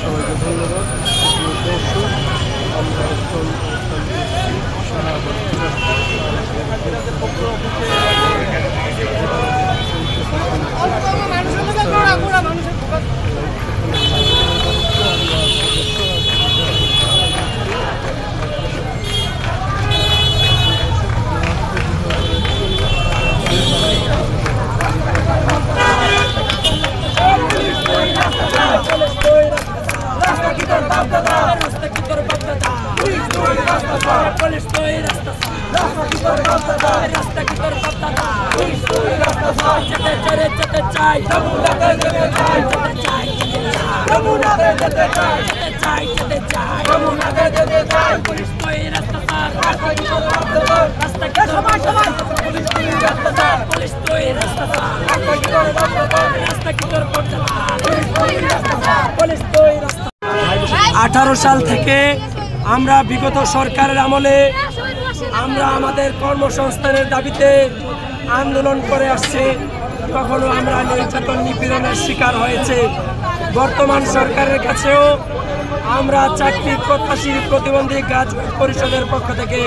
সবাইকে ধন্যবাদ। দর্শক, আমরা এখন সাল থেকে আমরা বিগত সরকারের আমলে আমরা আমাদের কর্মসংস্থানের দাবিতে আন্দোলন করে আসছি। কখনো আমরা নির্যাতন নিপীড়নের শিকার হয়েছে। বর্তমান সরকারের কাছেও আমরা চাকরি প্রত্যাশী প্রতিবন্ধী গ্রাজুয়েট পরিষদের পক্ষ থেকে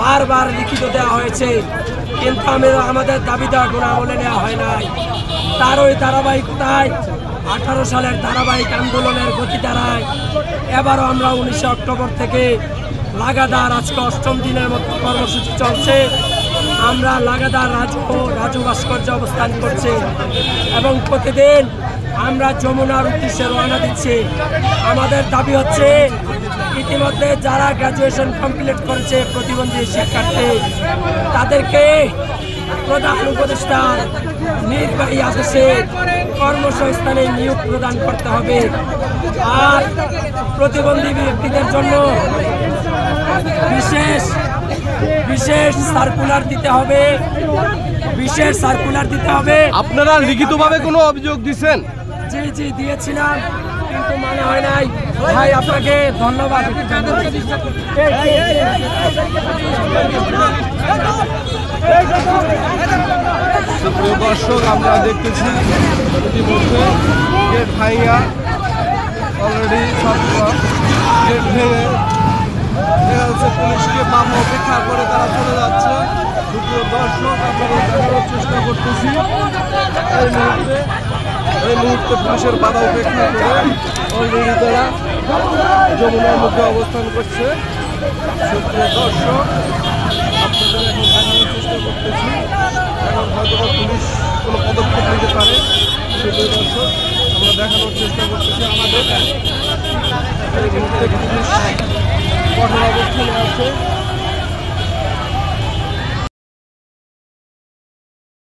বারবার লিখিত দেওয়া হয়েছে, কিন্তু আমাদের দাবিটা কোনো আমলে নেওয়া হয় নাই। তারই ধারাবাহিকতায় 18 সালের ধারাবাহিক আন্দোলনের গতি দাঁড়ায় এবারও আমরা 19 অক্টোবর থেকে লাগাতার আজকে 8ম দিনের মতো কর্মসূচি চলছে। আমরা লাগাতার রাজু ভাস্কর্যে অবস্থান করছি এবং প্রতিদিন আমরা যমুনার উদ্দেশ্যে রওনা দিচ্ছি। আমাদের দাবি হচ্ছে ইতিমধ্যে যারা গ্র্যাজুয়েশন কমপ্লিট করেছে প্রতিবন্ধী শিক্ষার্থী, তাদেরকে প্রধান উপদেষ্টার নির্বাহী আদেশে কর্মসংস্থানে নিয়োগ প্রদান করতে হবে। আর প্রতিবন্ধী ব্যক্তিদের জন্য বিশেষ সার্কুলার দিতে হবে। আপনারা লিখিতভাবে কোনো অভিযোগ দিচ্ছেন? জি দিয়েছিলাম, কিন্তু মনে হয় নাই। ভাই আপনাকে ধন্যবাদ। প্রিয় দর্শক, আমরা দেখতেছি ইতিমধ্যে গেট ভাঙিয়া অলরেডি সব গেট ভেঙে দেখা যাচ্ছে পুলিশকে বাধা অপেক্ষা করে তারা চলে যাচ্ছে। প্রিয় দর্শক, আপনারা দেখানোর চেষ্টা করতেছি এই মুহূর্তে পুলিশের বাধা উপেক্ষা করে অলরেডি তারা যমুনার মধ্যে অবস্থান করছে। সুপ্রিয় দর্শক, আপনাদের এখন দেখানোর চেষ্টা করতেছি, এখন হয়তো পুলিশ কোনো পদক্ষেপ নিতে পারে। সুপ্রিয় দর্শক, আমরা দেখানোর চেষ্টা করতেছি আমাদের এই মুহূর্তে পুলিশ কঠোর অবস্থানে আছে।